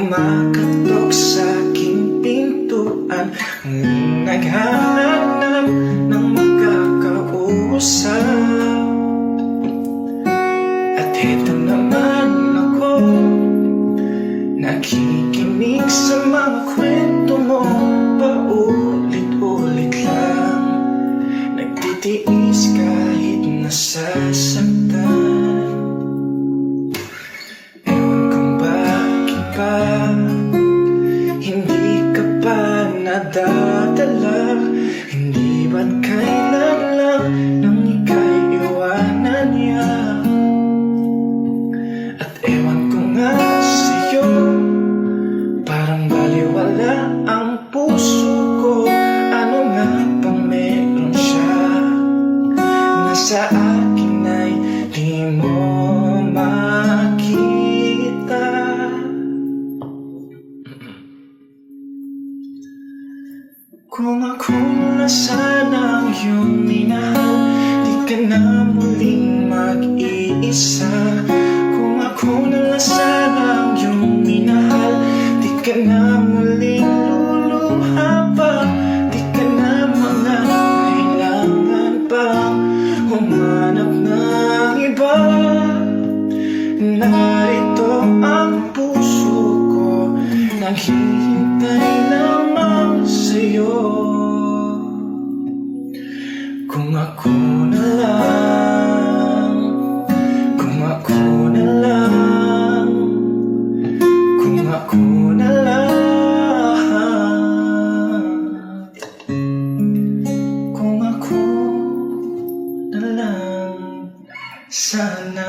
kumakatok sa aking pintuan, naghahanap ng makakausap. At heto naman ako, nakikinig sa mga kwento mo, paulit-ulit lang, nagtitiis kahit nasasaktan. Hindi ka pa nadadala, hindi ba't kailan lang nang ika'y iwanan niya? At ewan ko nga sa'yo, parang baliwala ang puso ko. Ano nga bang meron siya na sa akin ay di mo makita? Kung ako na sana ang iyong minahal, di ka na muling mag-iisa. Kung ako na sana ang iyong minahal, di ka na muling luluha pa. Di ka na mga kailangan pang humanap ng iba. Narito ang puso ko, naghihintay lamang sa'yo. Kung ako na lang, kung ako na lang, kung ako na lang, kung ako na lang sana.